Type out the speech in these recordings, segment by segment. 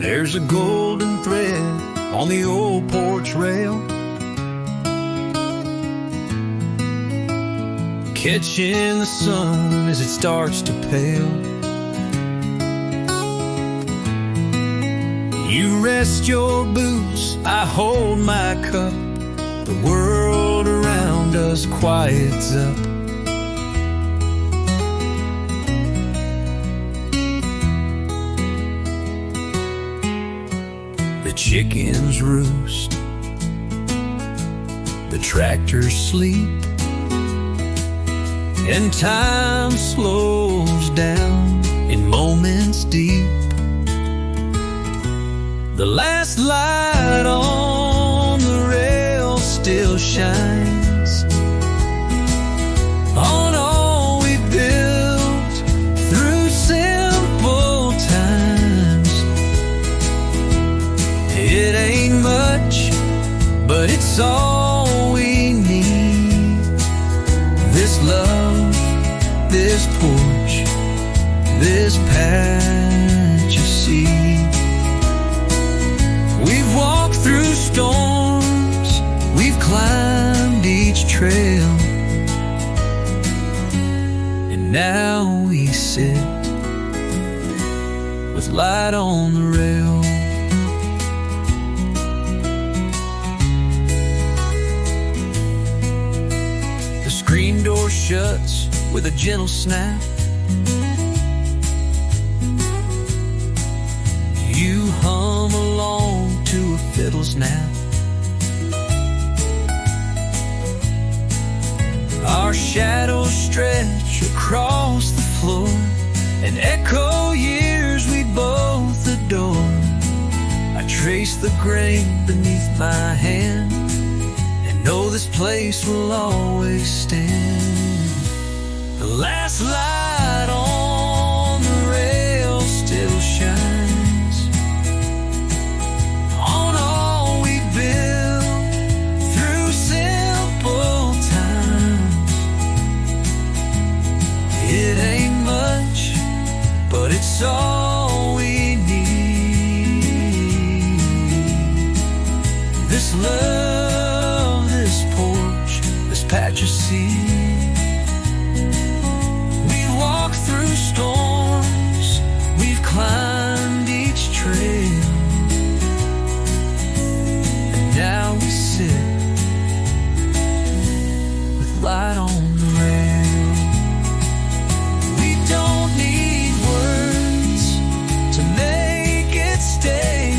There's a golden thread on the old porch rail, catching the sun as it starts to pale. You rest your boots, I hold my cup. The world around us quiets up. The chickens roost, the tractors sleep, and time slows down in moments deep. The last light on the rail still shines on all we built through simple times. It ain't much, but it's all we need. This love, this porch, this patch of sea. We've walked through storms, we've climbed each trail, and now we sit with light on the rail. The screen door shuts with a gentle snap. You hum along to a fiddle's nap. Our shadows stretch across the floor and echo years we both adore. I trace the grain beneath my hand and know this place will always stand. The last light on the rail still shines on all we built through simple times. It ain't much, but it's all we need. This love, this porch, this patch of sea. We've walked through storms, we've climbed each trail, and now we sit with light on the rail. We don't need words to make it stay.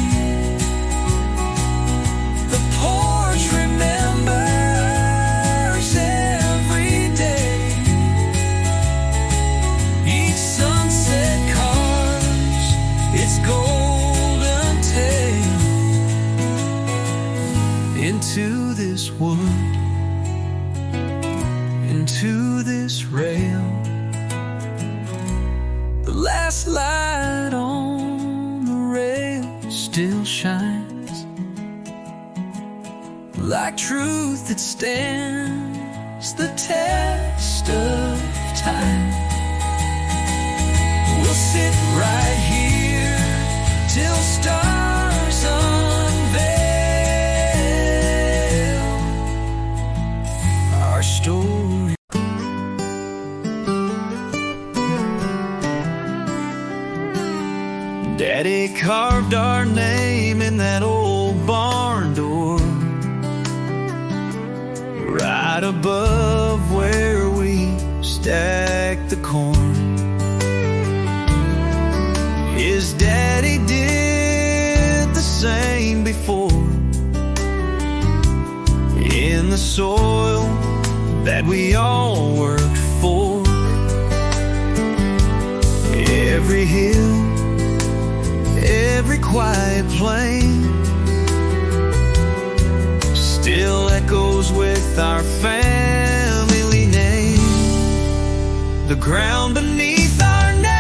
The porch remembers every day. Each sunset carves its golden tale into this wood, into this rail. The last light on the rail still shines like truth that stands the test of time. We'll sit right here till stars unveil our story. Daddy carved our name in that old barn door, right above where we stacked the corn. His daddy did the same before, in the soil that we all worked for. Every hill, every quiet plain still echoes with our family name. The ground beneath our name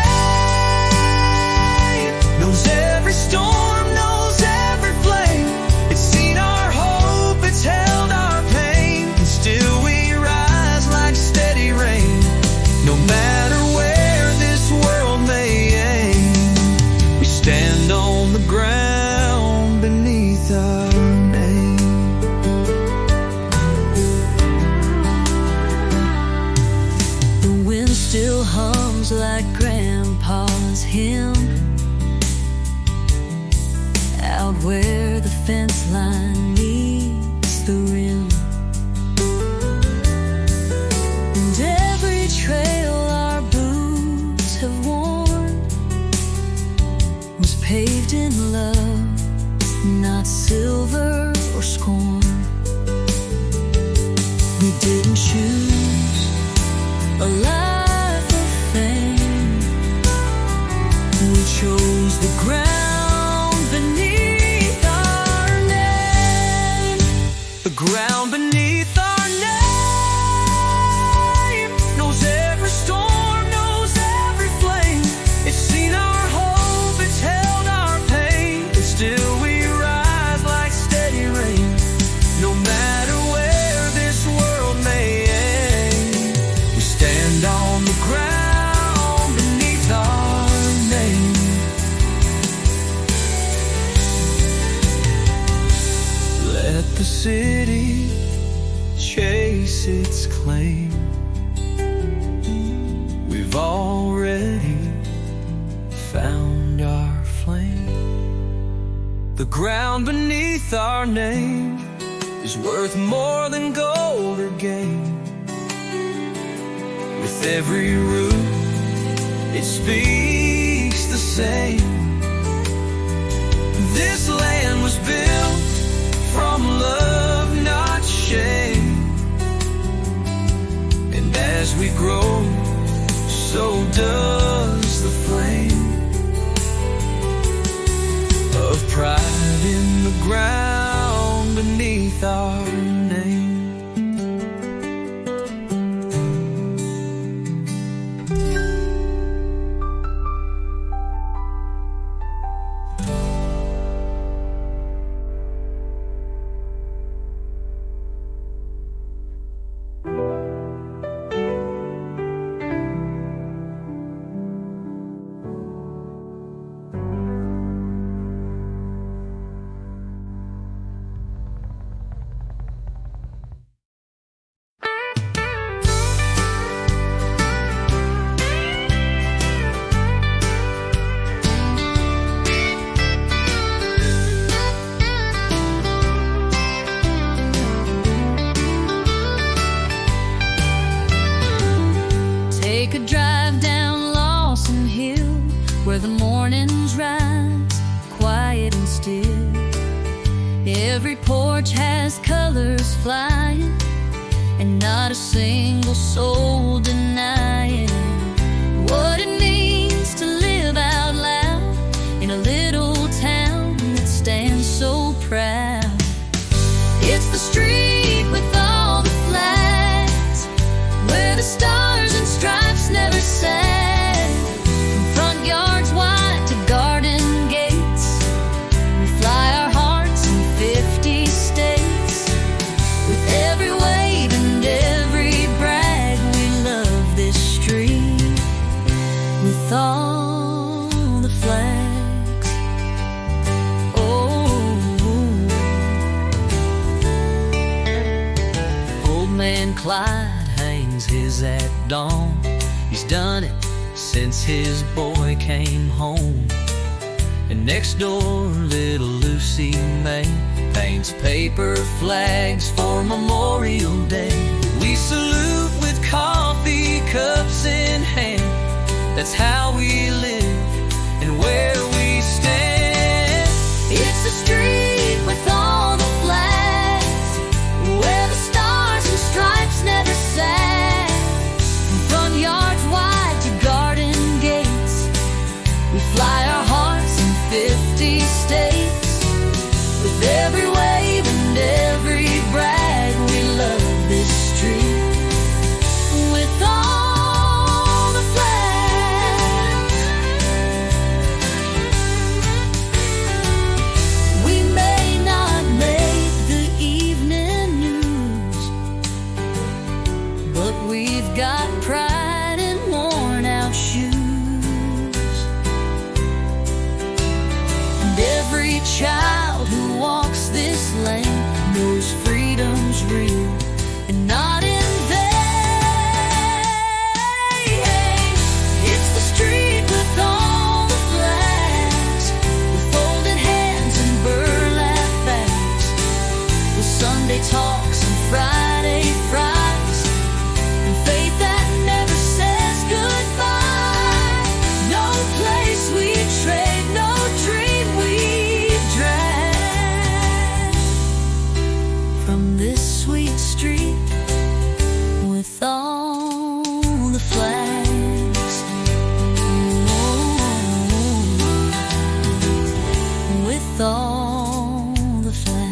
knows every storm, knows every flame. It's seen our hope, it's held our pain, and still we rise like steady rain. No matter where this world may aim, we stand on the ground still hums like Grandpa's hymn out where the fence line meets the rim. And every trail our boots have worn was paved in love, not silver or scorn. We didn't choose a life of fame, we chose the ground beneath our name. The ground beneath our name knows every storm, knows every flame. It's seen our hope, it's held our pain, and still we rise like steady rain. No matter where this world may end, we stand on the ground beneath our name. Let the city chase its claim. We've already found our flame. The ground beneath our name is worth more than gold or gain. With every root, it speaks the same. This land was built from love, not shame. And as we grow, so does the flame of pride in the ground beneath our name. Take a drive down Lawson Hill, where the mornings rise quiet and still. Every porch has colors flying, and not a single soul denying what it means to live out loud in a little town that stands so proud. It's the street with all the flags, where the stars and stripes never sag. From front yards wide to garden gates, we fly our hearts in 50 states. With every wave and every brag, we love this street with all the flags. Oh, old man Clyde hangs his at dawn. He's done it since his boy came home. And next door, little Lucy May paints paper flags for Memorial Day. We salute with coffee cups in hand. That's how we live and where we stand. It's the street with all the flags, where the stars and stripes never sag. From front yards wide to garden gates, we fly our hearts in 50 states. With every wave and every brag, we love this street with all the flags. We may not make the evening news, but we've got pride in worn out shoes. And every child who walks this lane knows freedom's real and not in vain. and faith that never says goodbye. No place we'd trade, no dream we'd drag from this sweet street with all the flags, with all the flags.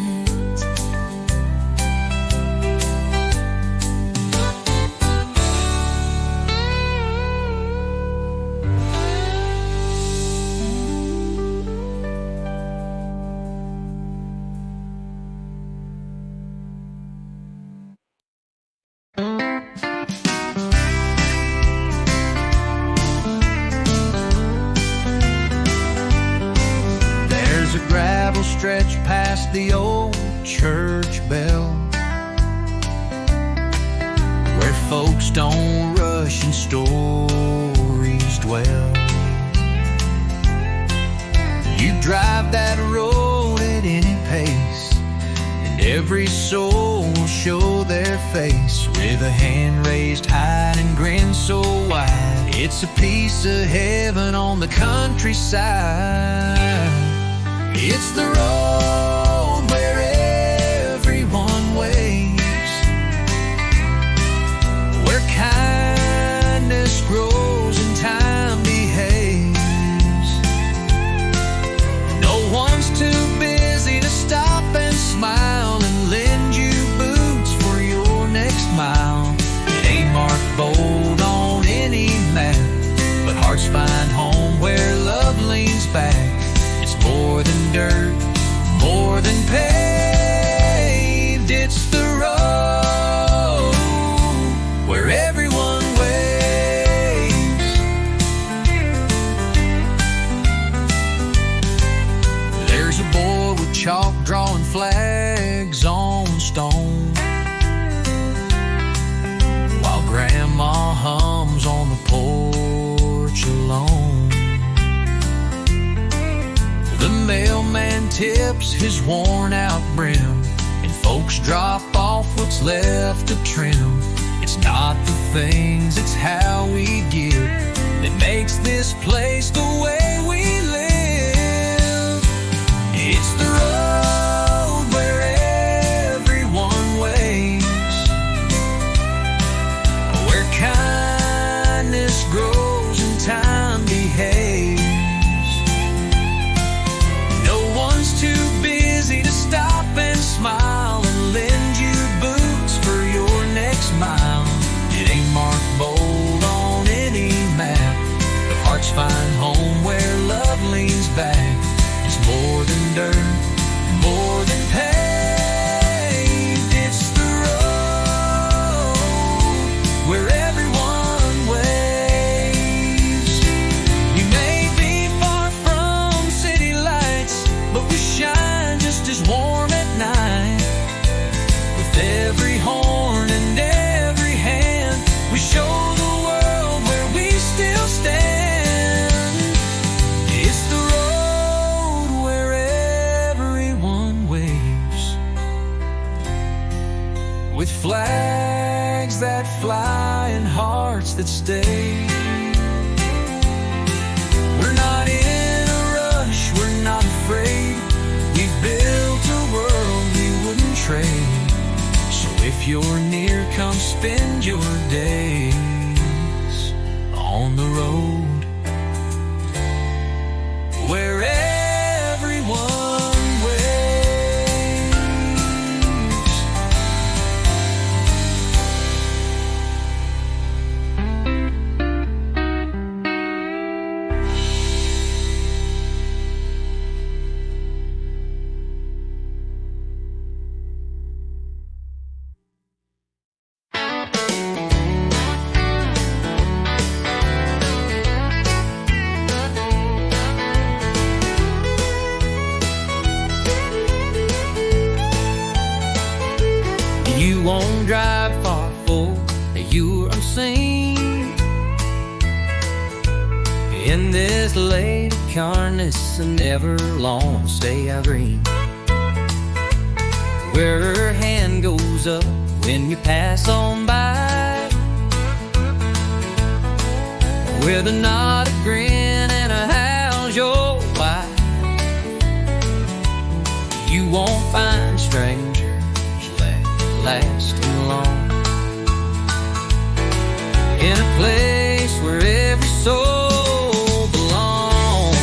There's a gravel stretch past the old church bell, where folks don't rush and stories dwell. You drive that road at any pace, and every soul will show their face with a hand raised high and grin so wide. It's a piece of heaven on the countryside. It's the road where everyone waves, where kindness grows and time behaves. No one's too busy to stop and smile and lend you boots for your next mile. It ain't marked bold on any map, but hearts find home where love leans back. It's more than dirt, more than paved. It's the road where everyone waves. There's a boy with chalk drawing flags on stone, while Grandma hums on the porch alone. The mailman tips his worn-out brim, and folks drop off what's left to trim. It's not the things, it's how we give that makes this place the way we live. It's the road where everyone waves, where kindness grows and time behaves. Too busy to stop and smile and lend you boots for your next mile. It ain't marked bold on any map, but hearts find home where love leans back. It's more than dirt, more than paved. It's the road where everyone waves. You may be far from city lights, but we shine just as warm at night. With every horn and every hand, we show the world where we still stand. It's the road where everyone waves, with flags that fly and hearts that stay. We're not in a rush, we're not afraid. We've built a world we wouldn't trade. So if you're near, come spend your days on the road where everyone waves. You won't drive far for you're unseen. In this late carness, a never long stay out green, where her hand goes up when you pass on by. with a nod, a grin, and a how's your wife. You won't find strangers that last too long in a place where every soul belongs.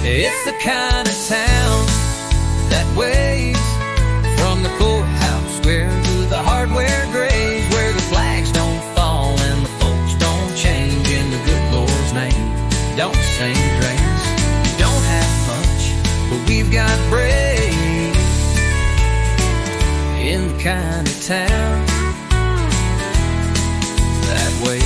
It's the kind of town that waves from the courthouse square to the hardware graves, where the flags don't fall and the folks don't change in the good Lord's name. Don't sing praise. We don't have much, but we've got praise. In the kind of town that way.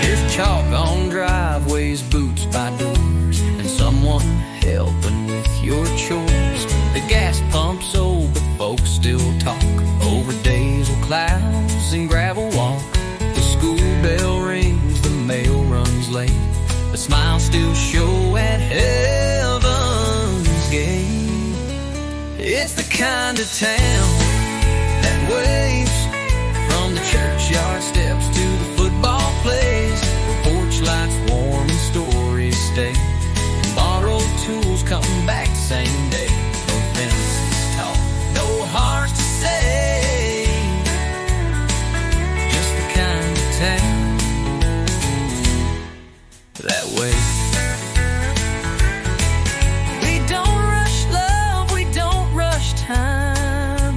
There's chalk on driveways, boots by doors, and someone helping with your chores. The gas pump's old, but folks still talk over days with clouds and gravel walk. The school bell rings, the mail runs late, but smiles still show at heaven's gate. It's the kind of town that waves from the churchyard steps to the football plays, where porch lights warm and stories stay, and borrowed tools come back the same day. No fences tall, no hearts to say. Just the kind of town that way. We don't rush love, we don't rush time.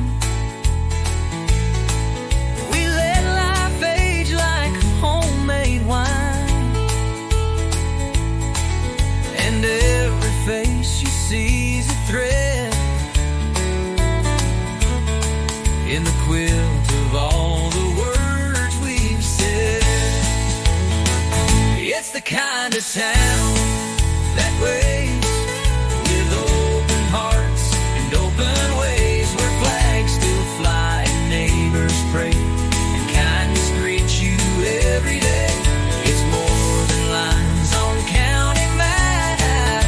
We let life age like homemade wine, and every face you see's a thread in the quilt of all the words we've said. It's the kind of town that waves with open hearts and open ways, where flags still fly and neighbors pray, and kindness greets you every day. It's more than lines on county map.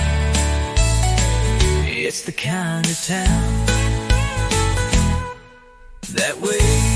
It's the kind of town that waves.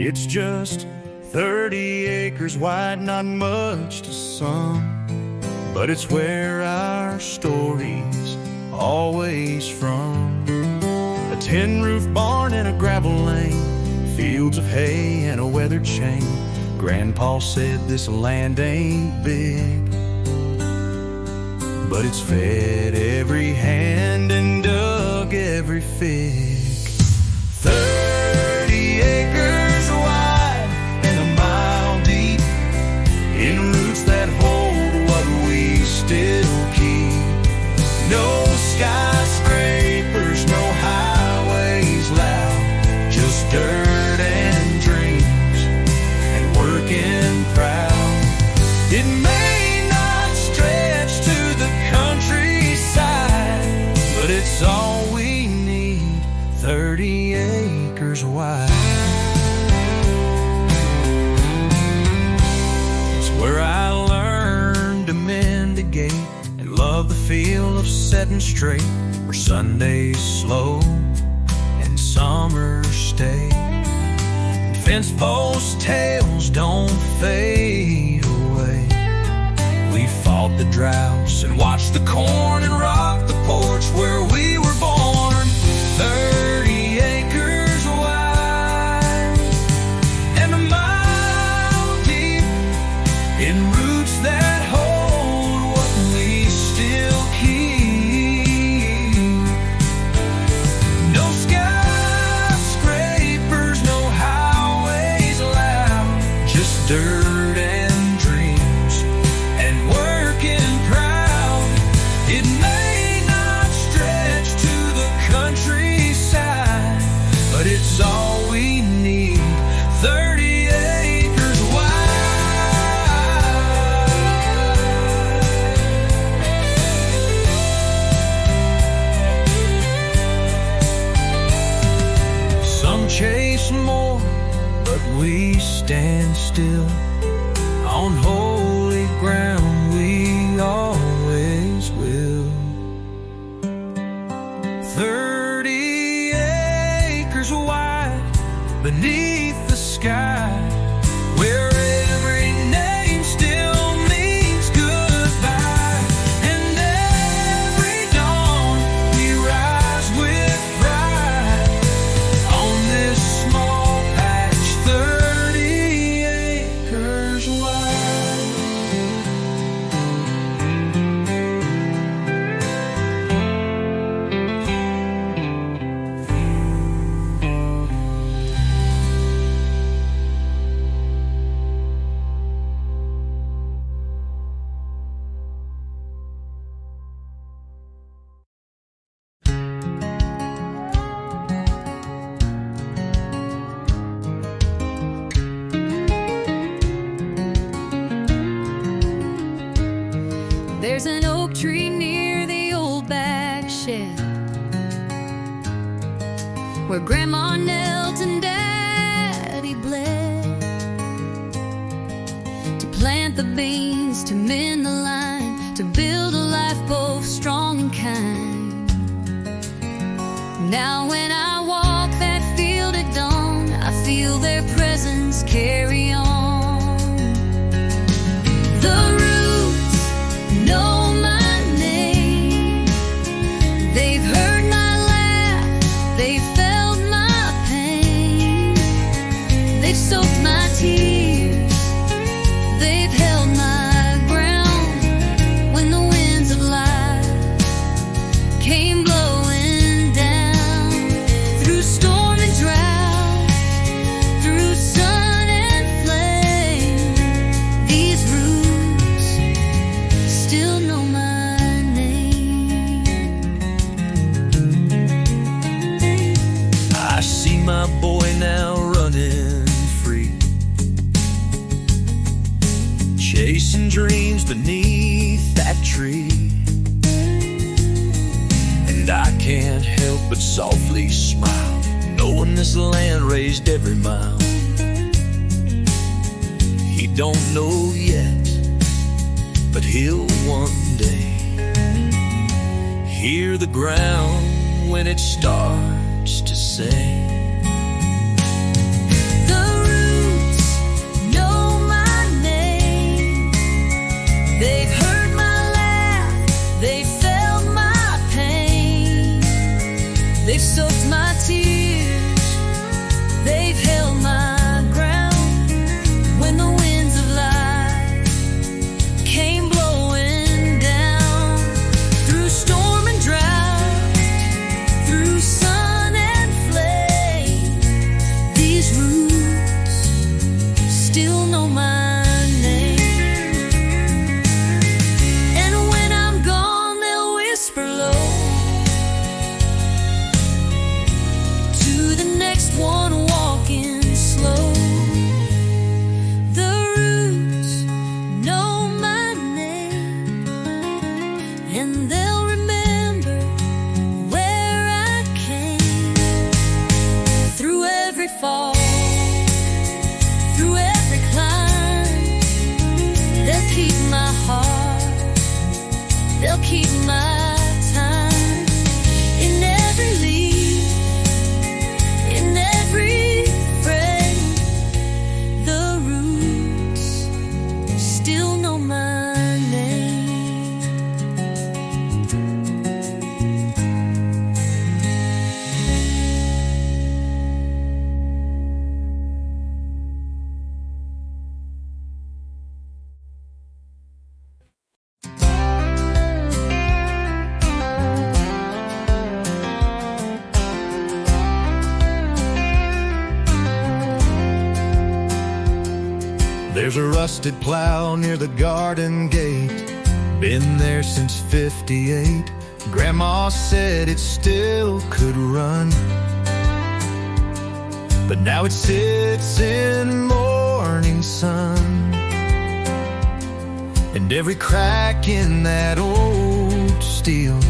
It's just 30 acres wide, not much to some, but it's where our story's always from. A tin-roof barn and a gravel lane, fields of hay and a weathered chain. Grandpa said this land ain't big, but it's fed every hand and dug every fig. 30 acres wide and a mile deep, in roots that hold what we still keep. No skyscrapers, no highways loud, just dirt and dreams and working proud. It may not stretch to the countryside, but it's all we need, 30 acres wide. It's where I learned to mend a gate and love the feel of setting straight, where Sundays slow and summers stay, and fence post tales don't fade away. We fought the droughts and watched the corn and rocked the porch where we were born. 30 acres wide. chase more, but we stand still. On holy ground we always will. 30 acres wide beneath the sky, where every name still means goodbye. And every dawn we rise with pride on this small patch, 30 acres wide. There's an oak tree near the old back shed where Grandma knelt and Daddy bled to plant the beans, to mend the line, to build a life both strong and kind. Now when I walk that field at dawn, I feel their presence carry on. The roots know my name. They've heard my laugh, they've felt my pain. They've soaked my tears, they've held my ground when the winds of life came blowing down. Through storm and drought, through sun and flame, these roots still know my name. I see my boy now running free, chasing dreams beneath that tree. And I can't help but softly smile, knowing this land raised every mile. He don't know yet, but he'll one day hear the ground when it starts to say. The roots know my name. They've heard my laugh, they've felt my pain. They've soaked my tears, they've held my ground when the winds of life came blowing down. Through storm and drought, through sun and flame, these roots still know my name. And when I'm gone, they'll whisper low to the next one walking slow. The roots know my name, and they'll remember where I came. Through every fall, through every climb, they'll keep my heart, they'll keep my time. In every leaf, in every frame, the roots still know my name. There's a rusted plow near the garden gate, been there since '58. Grandma said it still could run, but now it sits in morning sun. And every crack in that old steel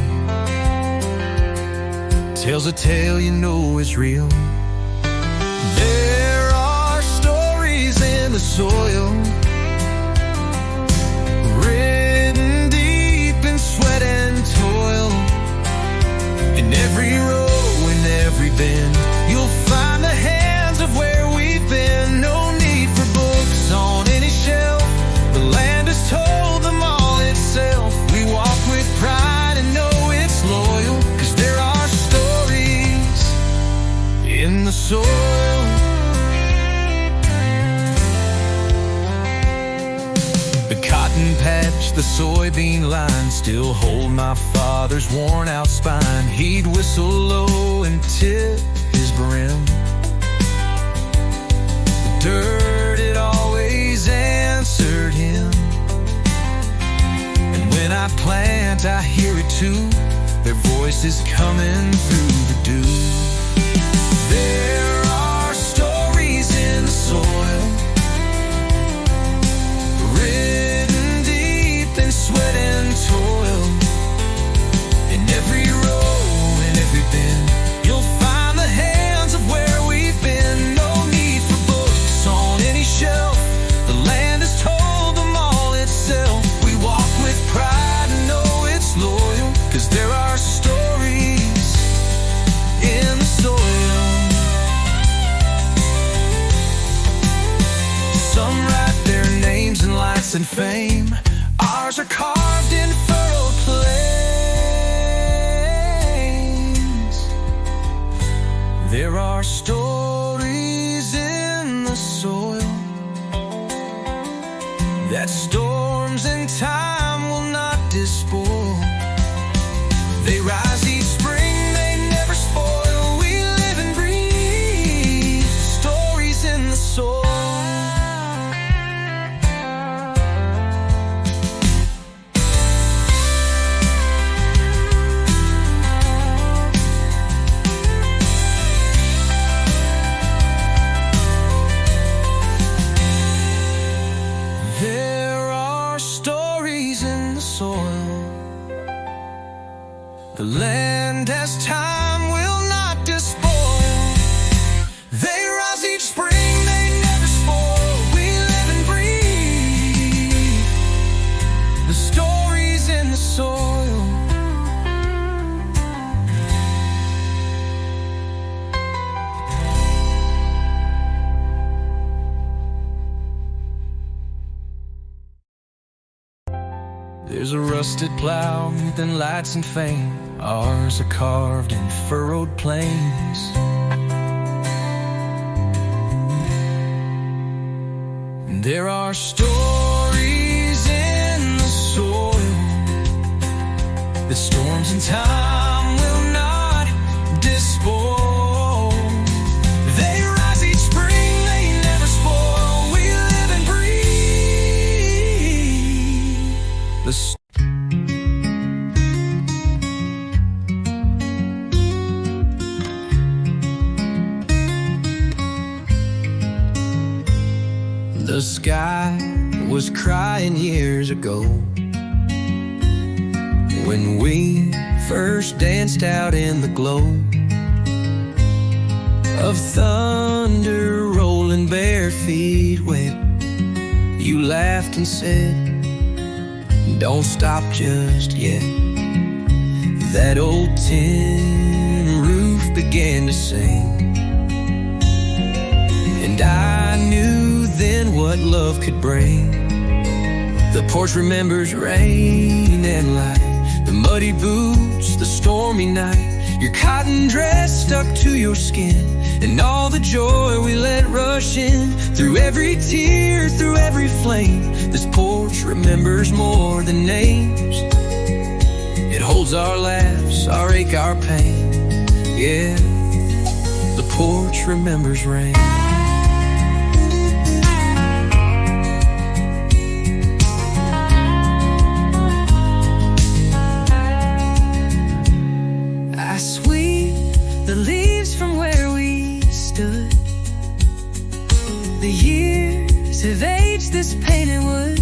tells a tale you know is real. There are stories in the soil, written deep in sweat and toil. In every row, in every bend, you'll find the hands of where we've been. No need for books on any shelf, the land has told them all itself. We walk with pride and know it's loyal, 'cause there are stories in the soil. The cotton patch, the soybean line still hold my father's worn out spine. He'd whistle low and tip his brim. The dirt, it always answered him. And when I plant, I hear it too, their voices coming through the dew. There are stories in the soil, written deep in sweat and toil. In every row, in every bend, you'll find the hands of where we've been. No need for books on any shelf, the land has told them all itself. We walk with pride and know it's loyal, 'cause there are stories in the soil. Some write their names in lights and fame, ours are carved in furrowed plains. There are stories in the soil that storms and time will not despoil. They rise each spring, they never spoil. We live and breathe stories in the soil. There are stories in the soil. The land as time will not despoil. They rise each spring, they never spoil. We live and breathe the stories in the soil. There's a rusted plow than lights and fame, ours are carved in furrowed plains. There are stories in the soil that storms and time will not despoil. They rise each spring, they never spoil. We live and breathe the The sky was crying years ago when we first danced out in the glow of thunder rolling bare feet wet. You laughed and said, "Don't stop just yet." That old tin roof began to sing, and I knew then what love could bring. The porch remembers rain and light, the muddy boots, the stormy night, your cotton dress stuck to your skin, and all the joy we let rush in. Through every tear, through every flame, this porch remembers more than names. It holds our laughs, our ache, our pain. Yeah, the porch remembers rain. The leaves from where we stood. The years have aged this painted wood.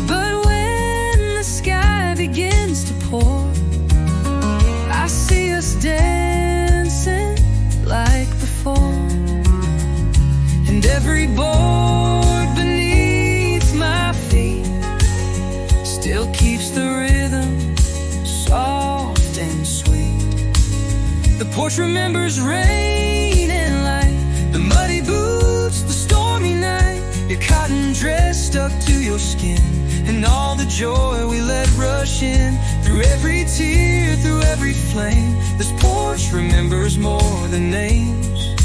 But when the sky begins to pour, I see us dancing like porch remembers rain and light, the muddy boots, the stormy night, your cotton dress stuck to your skin, and all the joy we let rush in. Through every tear, through every flame, this porch remembers more than names.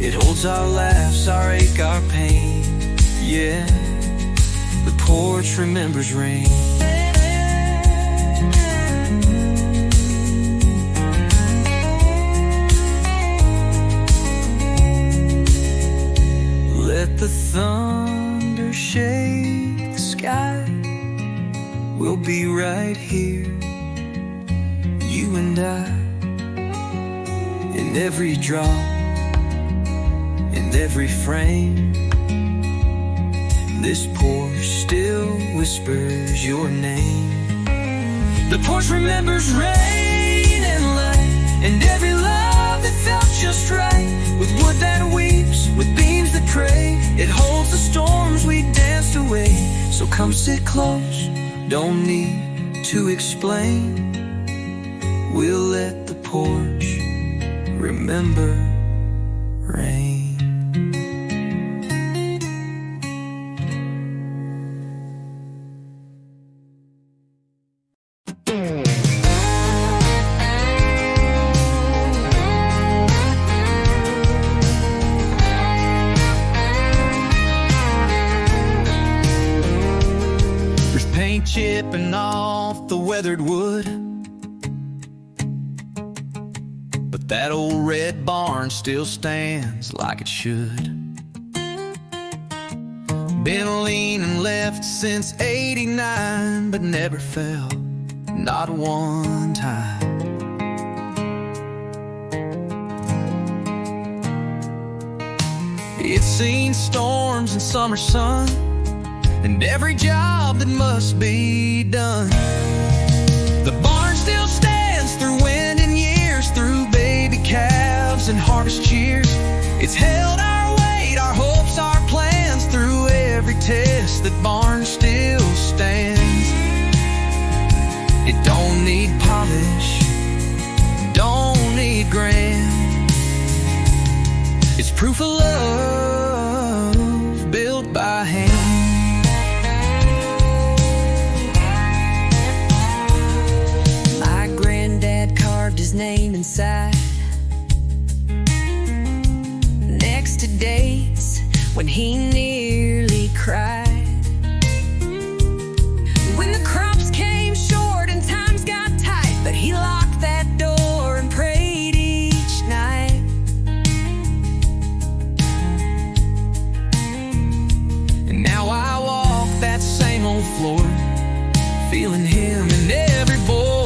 It holds our laughs, our ache, our pain. Yeah, the porch remembers rain. Let the thunder shake the sky. We'll be right here, you and I, in every drop, in every frame. This porch still whispers your name. The porch remembers rain and light, and every love that felt just right. With wood that weeps, with beams that pray, it holds the storms we danced away. So come sit close, don't need to explain. We'll let the porch remember rain. Chipping off the weathered wood, but that old red barn still stands like it should. Been leaning left since '89, but never fell, not one time. It's seen storms and summer sun, and every job that must be done. The barn still stands through wind and years, through baby calves and harvest cheers. It's held our weight, our hopes, our plans, through every test. That barn still stands. It don't need polish, don't need grand. It's proof of love built by hand. His name inside, next to days when he nearly cried. When the crops came short and times got tight, but he locked that door and prayed each night. And now I walk that same old floor, feeling him in every board.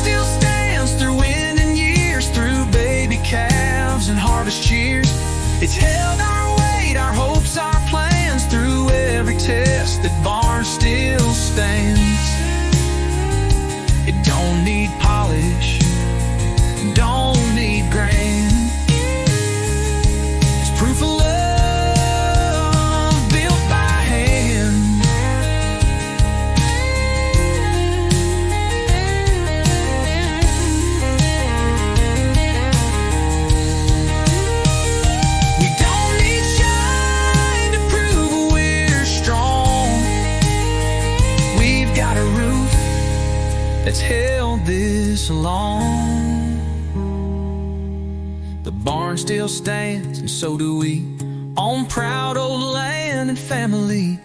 Still stands through wind and years, through baby calves and harvest cheers. It's held our weight, our hopes, our plans, through every test. That barn still stands. It don't need polish, don't need grand. It's proof of love built by hand. That's held this long. The barn still stands, and so do we, on proud old land and family.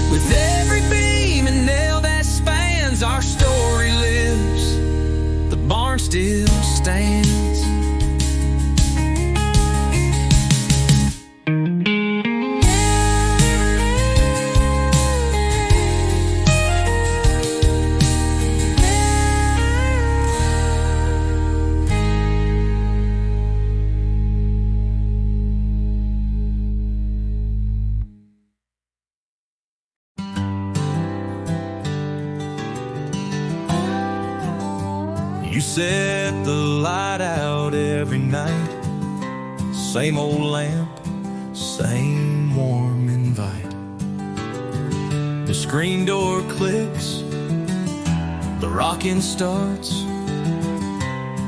With every beam and nail that spans, our story lives. The barn still stands. You set the light out every night, same old lamp, same warm invite. The screen door clicks, the rocking starts,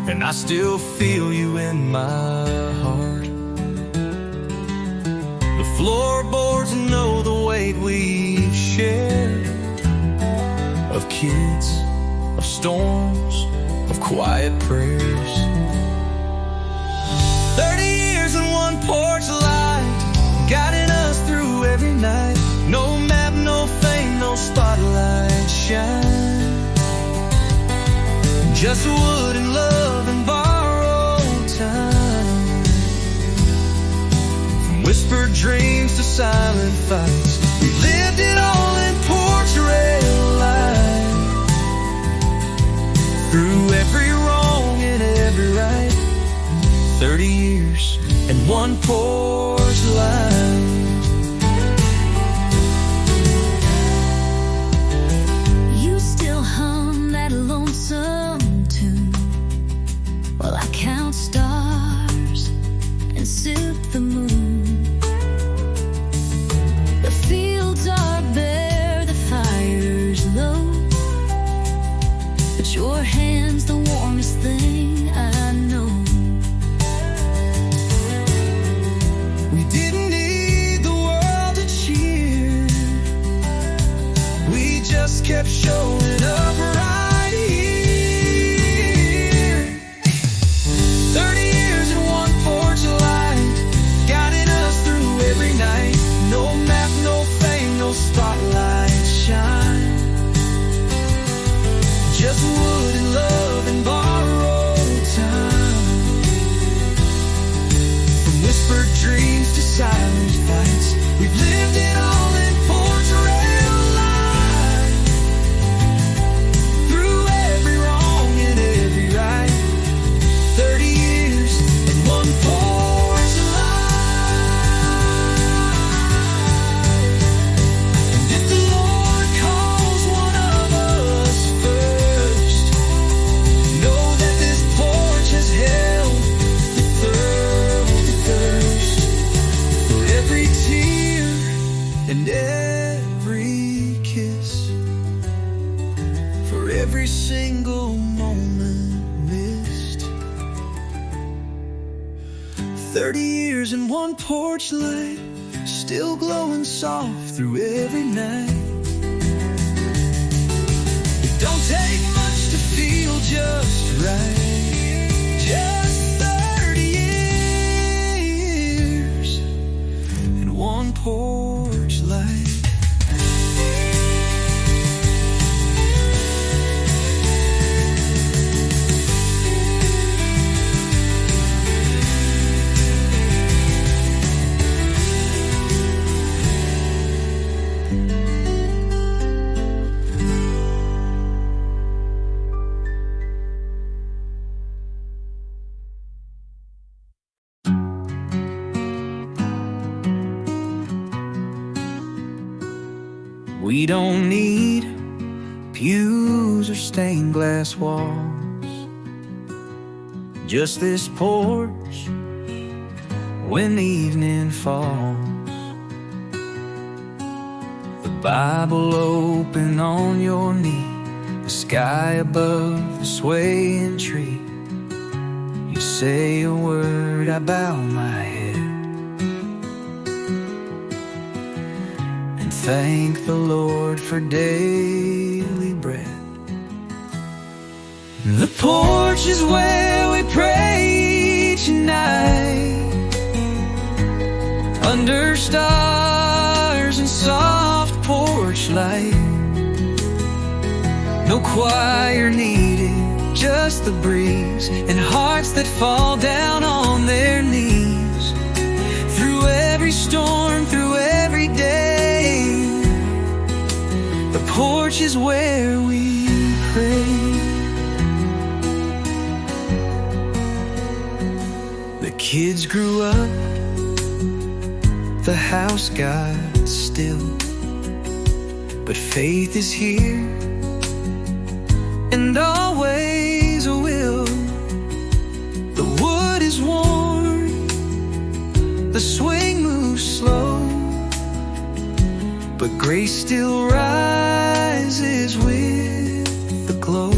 and I still feel you in my heart. The floorboards know the weight we've shared, of kids, of storms, of quiet prayers. 30 years in one porch light, guiding us through every night. No map, no fame, no spotlight shine, just wood and love and borrowed time. From whispered dreams to silent fights, we lived it all in porch rail life. Through every wrong and every right, 30 years and one porch life. You still hum that lonesome tune while I count stars and sip the moon. The fields are bare, the fire's low, but your hand's the warmest thing I know. We didn't need the world to cheer, we just kept showing up right here. 30 years in one porch light, guiding us through every night. No map, no fame, no spotlight shine, just wood and love and borrowed time. From whispered dreams to silent fights, we've lived it all in porch rail life. Through every wrong and every right, 30 years and one porch life. And if the Lord calls one of us first, know that this porch has held the thirst. For every tear and every kiss, for every single moment missed. 30 years in one porch light, still glowing soft through every night. It don't take much to feel just right. Just 30 years in one porch light. We don't need pews or stained glass walls, just this porch when evening falls. The Bible open on your knee, the sky above the swaying tree. You say a word, I bow my head and thank the Lord for daily bread. The porch is where we pray each night, under stars and soft porch light. No choir needed, just the breeze and hearts that fall down on their knees. Through every storm, through every day, the porch is where we pray. The kids grew up, the house got still, but faith is here and always will. The wood is worn, the swing moves slow, but grace still rises with the glow.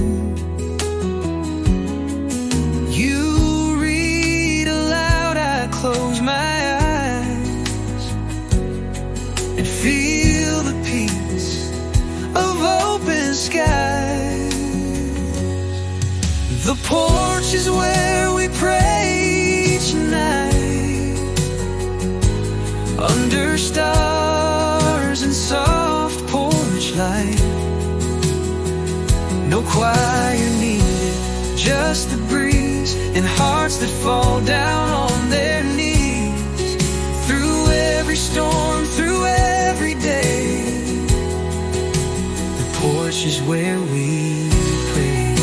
just the breeze, and hearts that fall down on their knees. Through every storm, through every day, the porch is where we pray.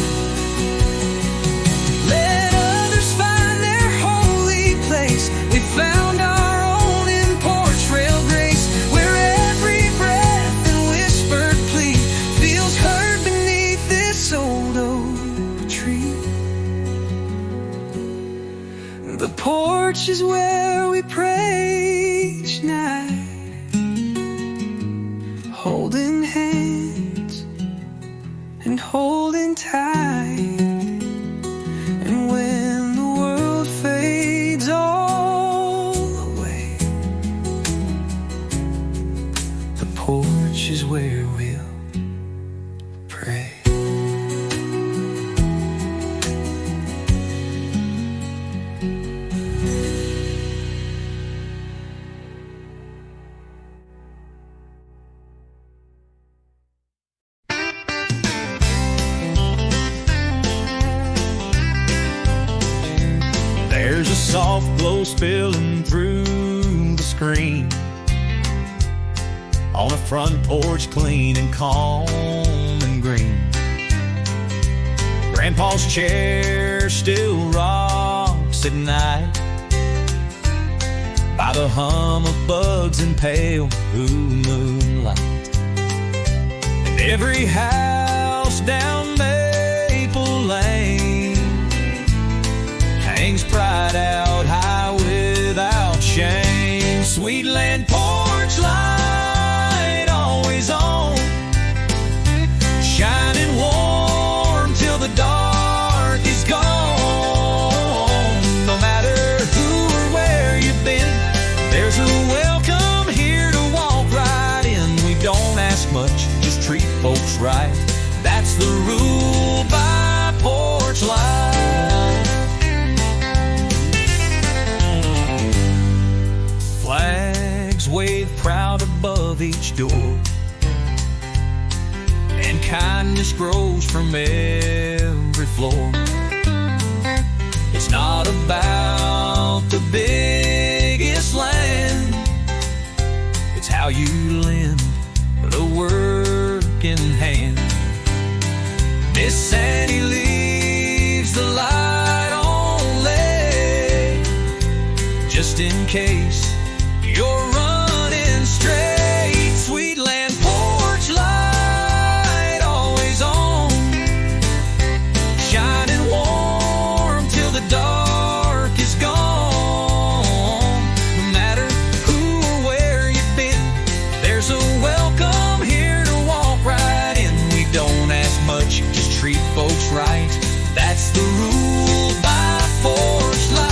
Let others find their holy place. We found our own in Porch Rail Grace, where every breath and whispered plea feels heard beneath this old oak tree. The porch is where we pray each night, holding hands and holding tight. And when the world fades all away, the porch is where we'll pray. There's a soft glow spilling through the screen on a front porch clean and calm and green. Grandpa's chair still rocks at night by the hum of bugs and pale blue moonlight. And every house down Maple Lane hangs pride out high without shame. Sweetland porch light always on, shining warm till the dark is gone. No matter who or where you've been, there's a welcome here to walk right in. We don't ask much, just treat folks right. That's the rule by Porch Light. Flags wave proud above each door, and kindness grows from every floor. It's not about the biggest land, it's how you lend the working hand. Miss Sandy leaves the light on, just in case you're running straight. Sweetland porch light always on, shining warm till the dark is gone. No matter who or where you've been, there's a welcome here to walk right in. We don't ask much, just treat folks right. That's the rule by Porch Light.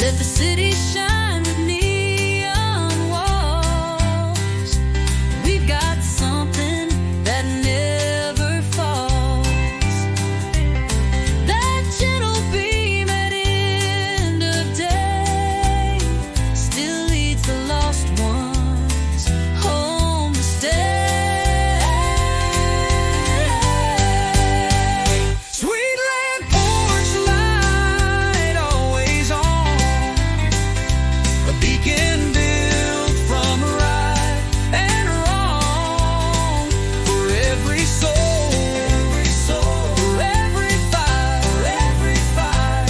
Let the city shine with neon walls. We've got something that never falls. That gentle beam at end of day still leads the lost ones home to stay. Sweetland porch light always on, a beacon built from right and wrong. For every soul, for every fire,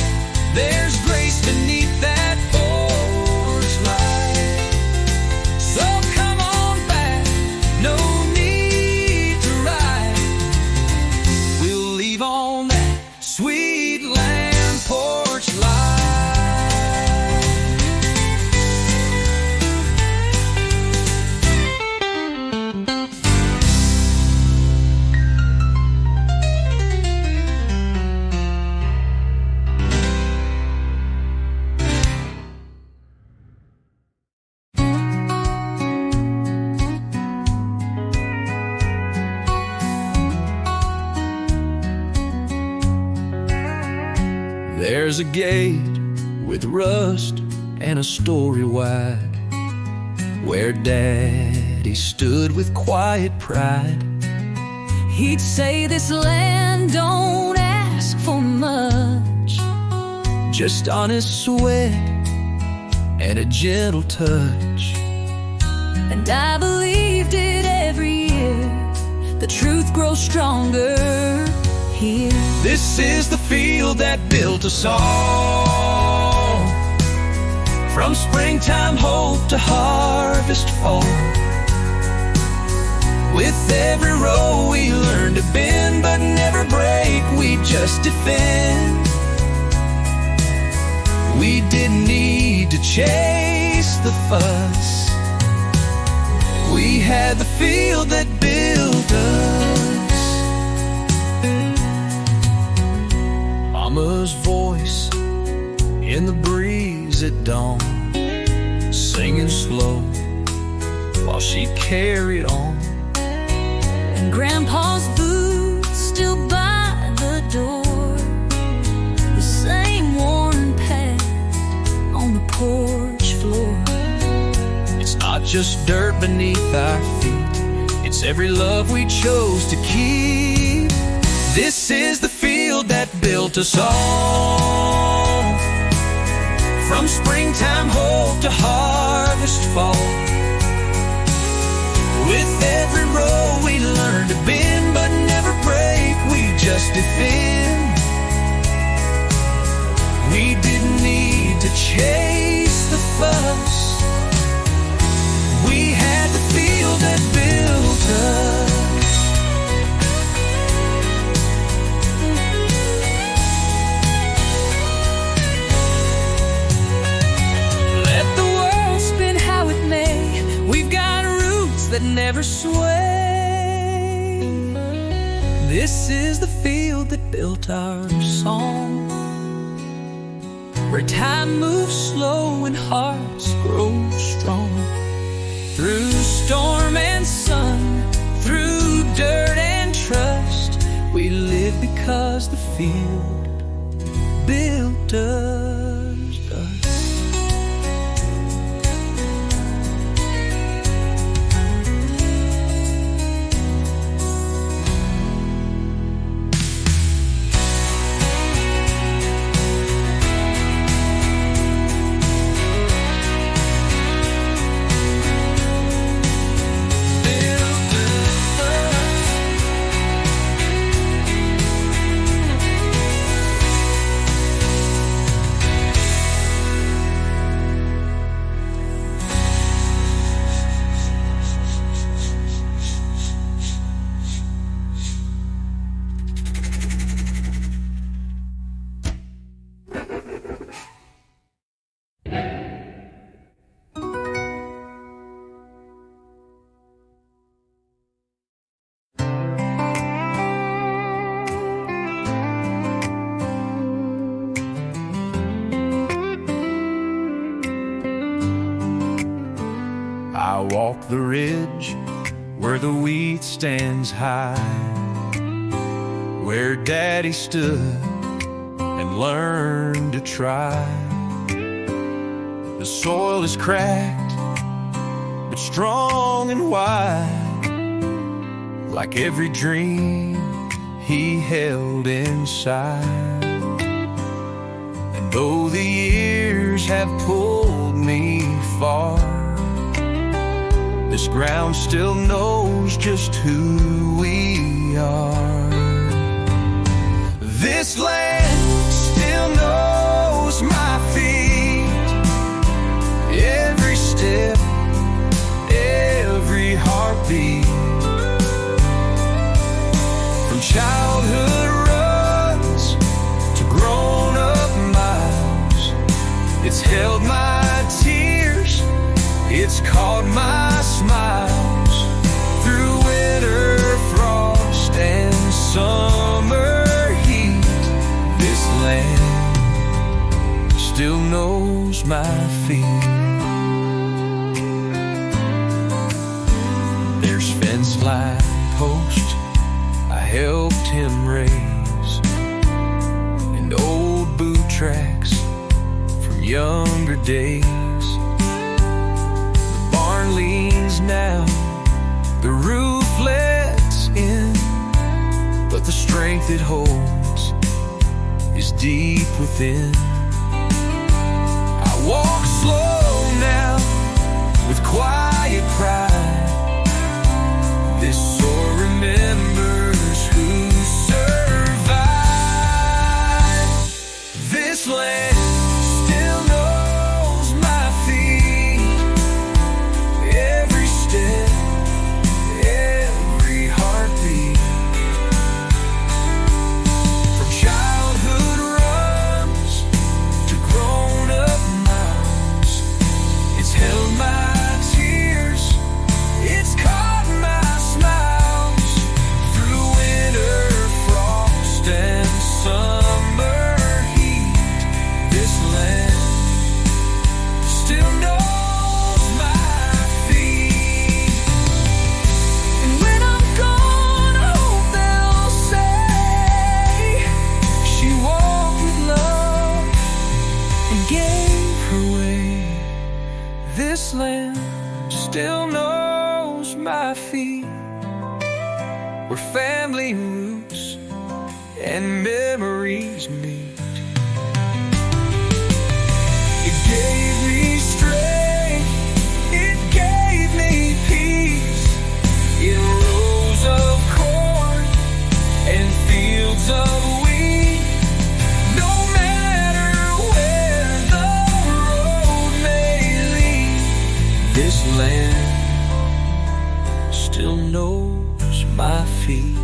there's grace beneath that porch light. So come on back, no need to ride. We'll leave on that sweet land porch light. There's a gate with rust and a story wide, where Daddy stood with quiet pride. He'd say this land and don't ask for much. Just honest sweat and a gentle touch. And I believed it every year. The truth grows stronger here. This is the field that built us all. From springtime hope to harvest fall. With every row we learn to bend but never break, we just defend. We didn't need to chase the fuss. We had the field that built us. Mama's voice in the breeze at dawn, singing slow while she carried on. And Grandpa's boots still by the door, the same worn path on the porch floor. It's not just dirt beneath our feet, it's every love we chose to keep. This is the field that built us all. From springtime hope to harvest fall. With every row we learn to bend but never break, we just defend. We didn't need to chase the fuss. We had the field that built us. Let the world spin how it may, we've got roots that never sway. This is the field that built our song, where time moves slow and hearts grow strong. Through storm and sun, through dirt and trust, we live because the field built us. I walk the ridge where the wheat stands high, where Daddy stood and learned to try. The soil is cracked, but strong and wide, like every dream he held inside. And though the years have pulled me far, this ground still knows just who we are. This land still knows my feet, every step, every heartbeat. From childhood runs to grown-up miles, it's held my tears, it's caught my smiles. Through winter frost and summer heat, this land still knows my feet. There's fence line posts I helped him raise, and old boot tracks from younger days. Leans now, the roof lets in, but the strength it holds is deep within. I walk slow now with quiet pride. This soul remembers who survived. This land still knows my feet, every step, every heartbeat. From childhood runs to grown-up miles, it's held my tears, it's caught my smiles. Through winter frost and summer heat, this land still knows my feet. And when I'm gone, I hope they'll say she walked with love and gave her way. This land still knows my feet, where family roots and memories meet. It gave me strength, it gave me peace, in rows of corn and fields of wheat. No matter where the road may lead, this land still knows my feet.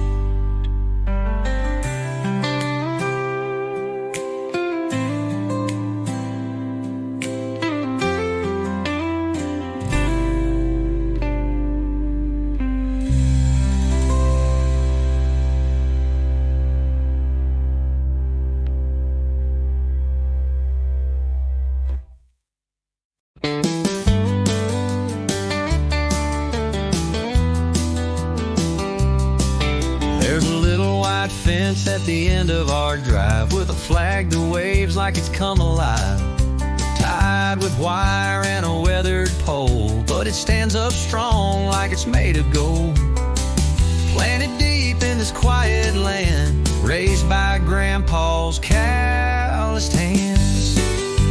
There's a little white fence at the end of our drive with a flag that waves like it's come alive. Tied with wire and a weathered pole, but it stands up strong like it's made of gold. Planted deep in this quiet land, raised by Grandpa's calloused hands.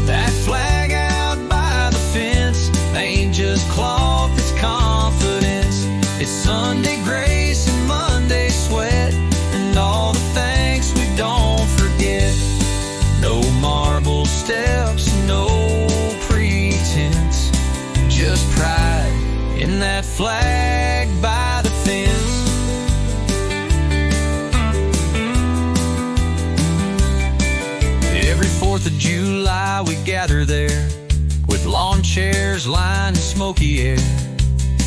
That flag out by the fence ain't just cloth, it's confidence. It's Sunday grace and Monday sweat, and all the thanks we don't forget. No marble steps, no pretense, just pride in that flag by the fence. Every 4th of July we gather there, with lawn chairs lined in smoky air.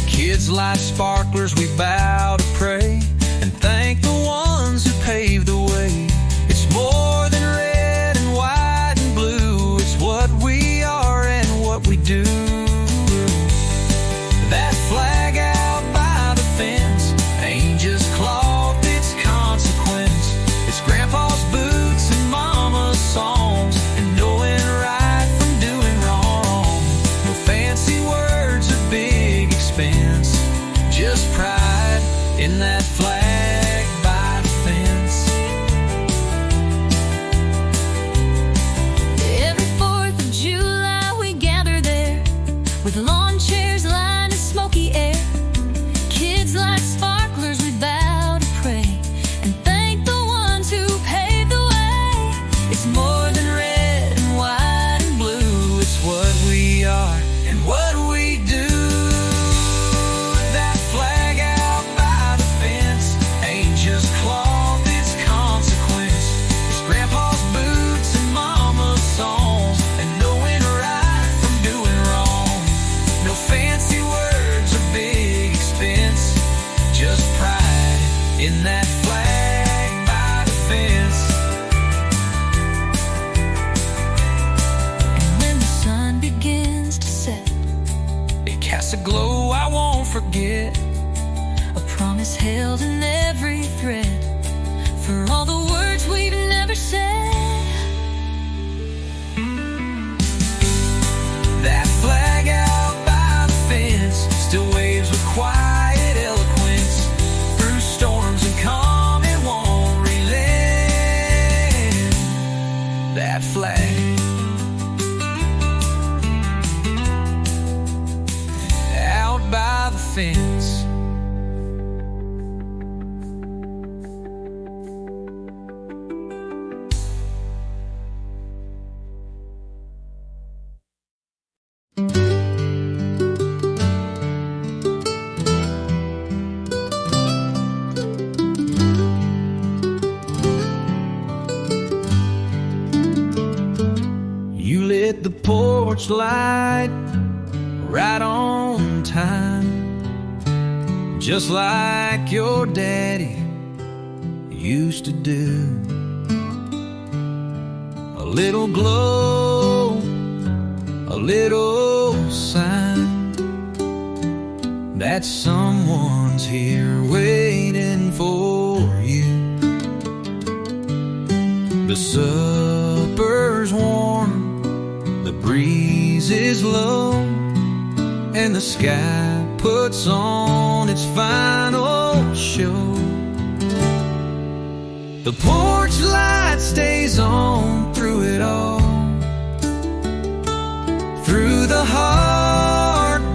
Kids light sparklers, we bow to pray and thank the ones who paved the way. It's more than red and white and blue, it's what we are and what we do. That flag out by the fence ain't just cloth, it's consequence. It's Grandpa's boots and Mama's songs, and knowing right from doing wrong. No fancy words or big expense, just pride in that flag by the fence. Every 4th of July we gather there, with lawn chairs lined in smoky air. Kids light sparklers, we bow to pray and thank the ones who paved the way. It's more than red and white and blue, it's what we are and what we do. That flag out by the fence ain't just cloth, it's consequence. It's Grandpa's boots and Mama's songs, and knowing right from doing wrong. No fancy words or big expense, just pride in that flag by the fence. And when the sun begins to set, It casts a glow I won't forget. a promise held in every thread, for all the words we've never said. That flag out by the fence still waves with quiet eloquence. Through storms and calm, it won't relent. that flag. Out by the fence, you lit the porch light right on time, just like your daddy used to do. A little glow, a little sign that someone's here waiting for you. The supper's warm, the breeze is low, and the sky puts on its final show. The porch light stays on through it all, through the heartbreaks,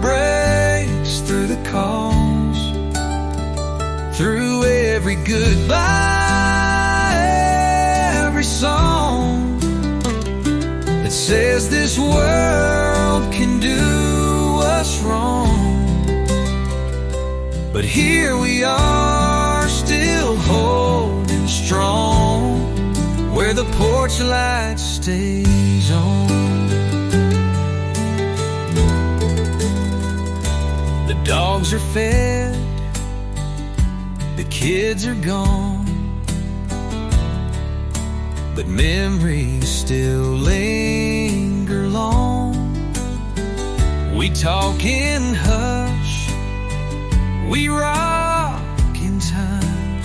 through the calls, through every goodbye, every song that says this world can do us wrong. But here we are, still holding strong, where the porch light stays on. The dogs are fed, the kids are gone, but memories still linger long. We talk in hush, we rock in time,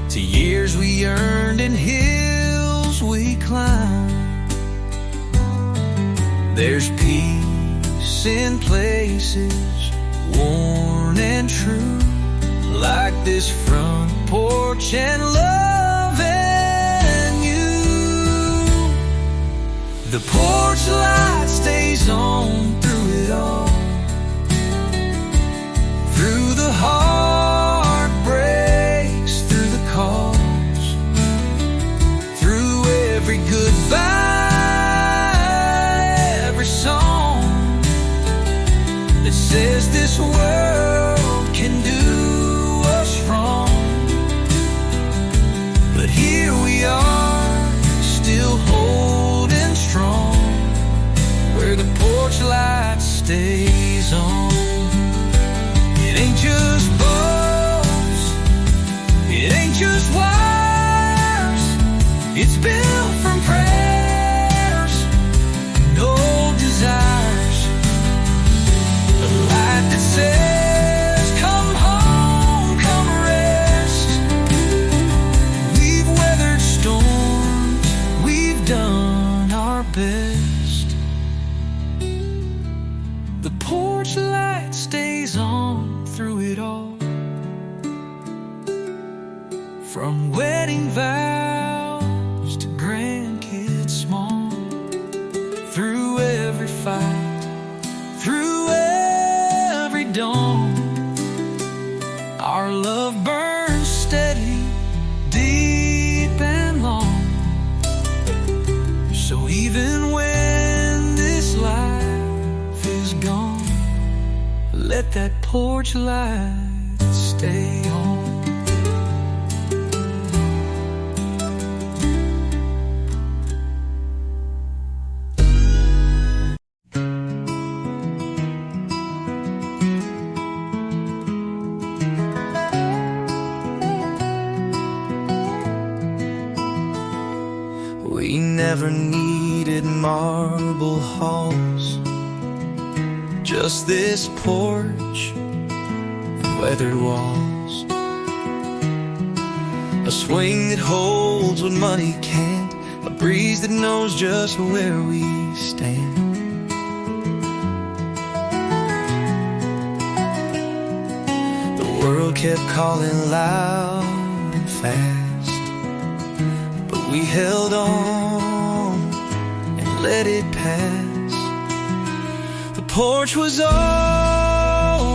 to years we earned and hills we climb. There's peace in places worn and true, like this front porch and love and you. The porch light stays on through it all, through the heartbreaks, through the calls, through every goodbye, every song that says this world can do us wrong. But here we are, still holding strong, where the porch light stays on. It ain't just bolts, it ain't just wires, it's built from prayers and old desires. A light that says, come home, come rest. We've weathered storms, we've done our best. The porch light stays on through it all, from wedding vows to grandkids small, through every fight, through every dawn. Our love burns steady, deep and long. So even when this life is gone, let that porch light stay on. We never needed marble halls, just this porch and weathered walls. A swing that holds what money can't, a breeze that knows just where we stand. The world kept calling loud and fast, but we held on and let it pass. The porch was always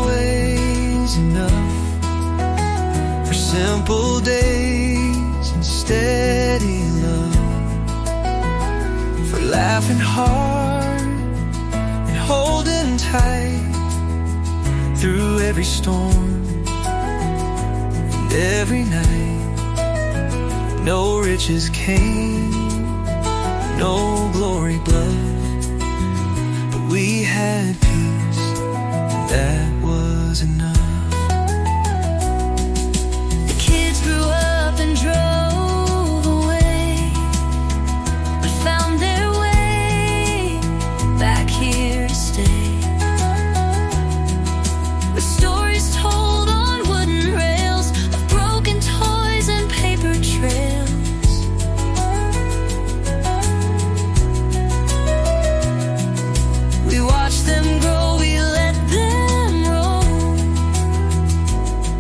enough for simple days and steady love, for laughing hard and holding tight through every storm and every night. No riches came, no glory blood, but we had peace, and that was enough. The kids grew up and drove away, but found their way back here to stay. With stories told on wooden rails of broken toys and paper trails. We watched them grow, we let them roam,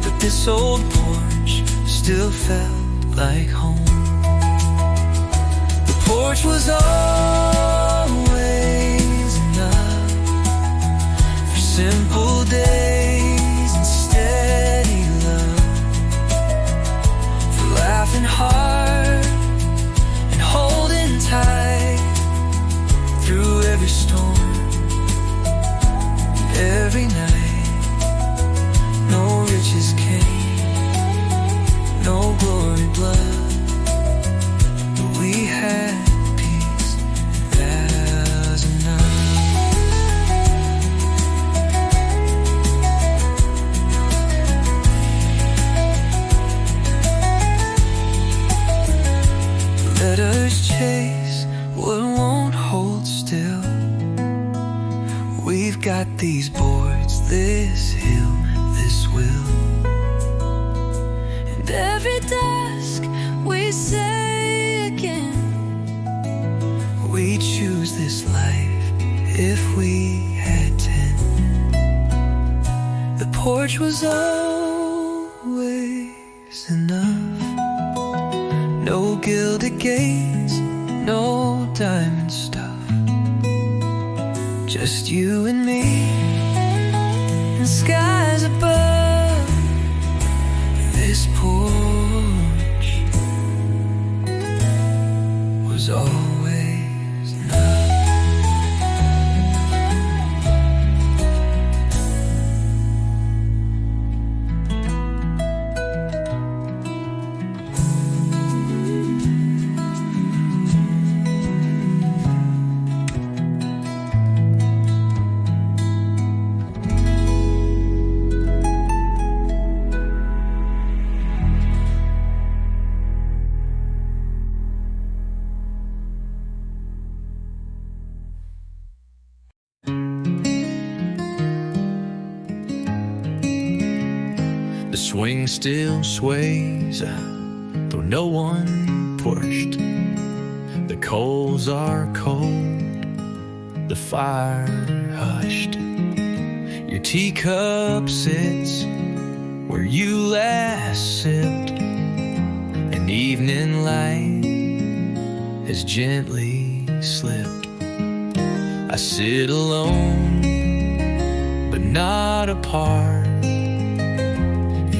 but this old porch still felt like home. The porch was always enough for simple days and steady love, for laughing hard and holding tight through every storm, every night. No riches came, no glory blood, but we had peace, that was enough. Let us chase what won't hold still. We've got these boards, this hill, this will, and every dusk we say again, we choose this life if we had 10. The porch was always enough. No gilded gates, no diamond stuff, just you and me and skies above. This porch was always enough. The swing still sways, though no one pushed. The coals are cold, the fire hushed. Your teacup sits where you last sipped. An evening light has gently slipped. I sit alone, but not apart.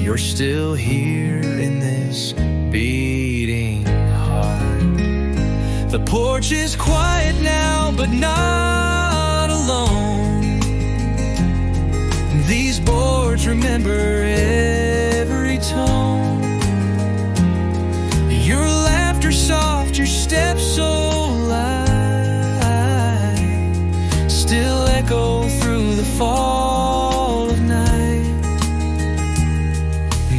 You're still here in this beating heart. The porch is quiet now, but not alone. These boards remember every tone. Your laughter soft, your steps so light, still echo through the fall of night.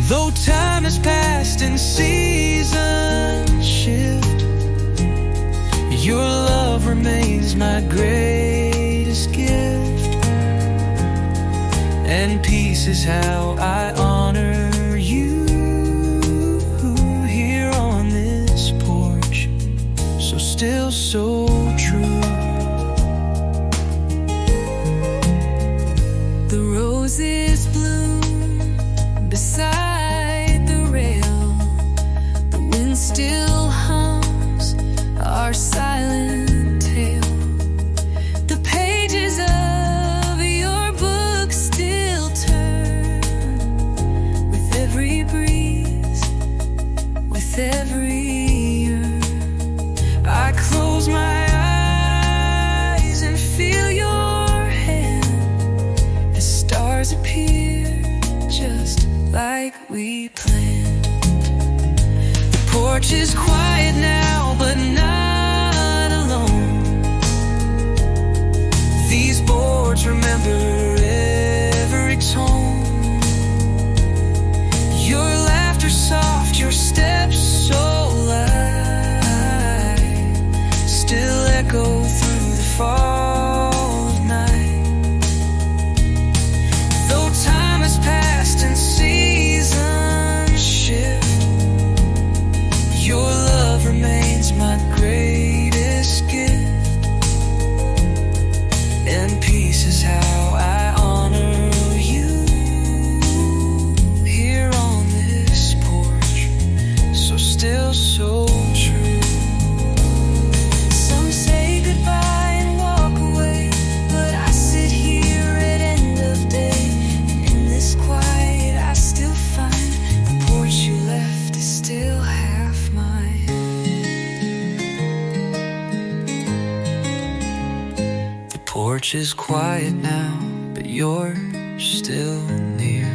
Though time has passed and seasons shift, your love remains my greatest gift. And peace is how I honor you here on this porch, so still so true. The roses bloom beside the rail, the wind still hums porch is quiet now, but not alone. These boards remember every tone. Your laughter soft, your steps so light, still echo through the fall of night. Though time has passed and seasons shift, your love remains my greatest gift. And peace is how I honor you here on this porch, so still so true. Some say goodbye and walk away, but I sit here at end of day, and in this quiet I still find the porch you left is still half mine. The porch is quiet now, but you're still near.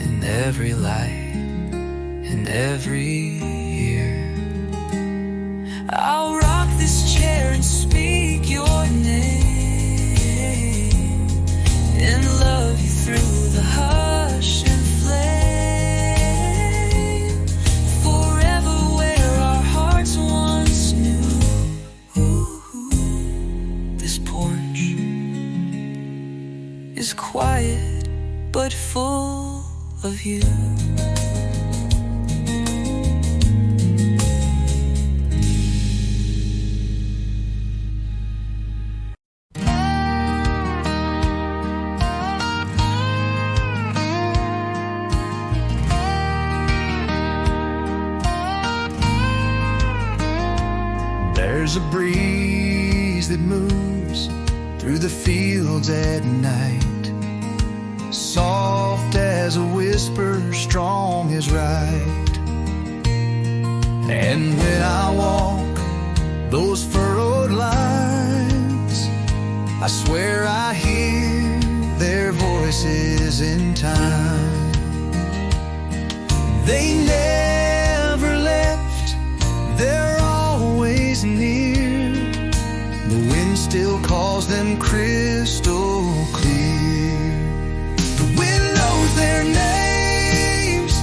In every light, in every year, I'll rock this chair and speak your name, and love you through the hush and flame, forever where our hearts once knew. This porch is quiet but full of you. There's a breeze that moves through the fields at night, soft as a whisper, strong as right. And when I walk those furrowed lines, I swear I hear their voices in time. They never left, they're always near. The wind still calls them crystal clear. The wind knows their names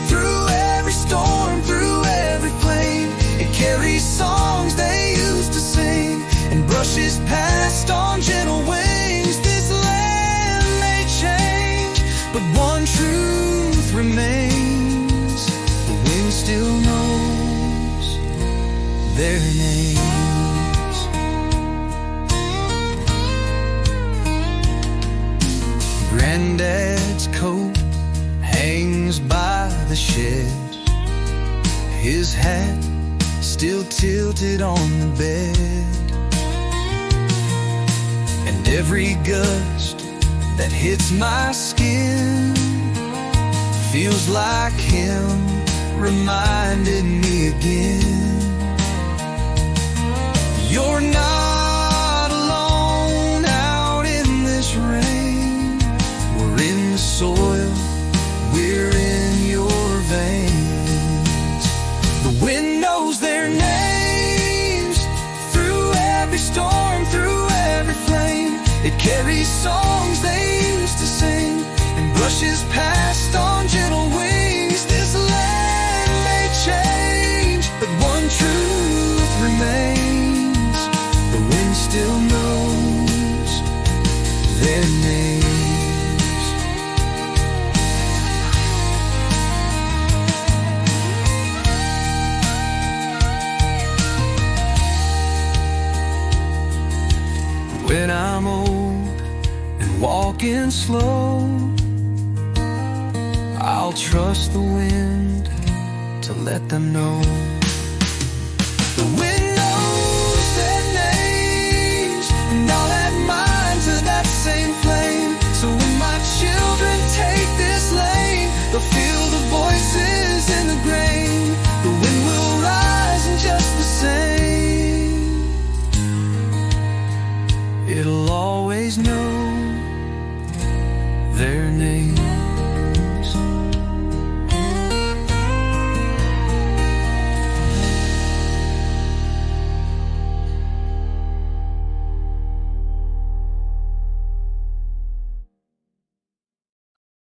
through every storm, through every flame. It carries songs they used to sing and brushes past on gentle wings. This land may change, but one truth remains: the wind still knows their names. Granddad's coat hangs by the shed, his hat still tilted on the bed. And every gust that hits my skin feels like him reminding me again. You're not alone out in this rain. We're in the soil, we're in your veins. The wind knows their names through every storm, through every flame. It carries songs they used to sing and brushes past on gentle wings. This land may change, but one truth remains: the wind still knows their names. When I'm old and walking slow, I'll trust the wind to let them know. The wind knows their names, and I'll add mine to that same flame. So when my children take this lane, they'll feel the voices in the grain. The wind will rise in just the same. It'll always know their name.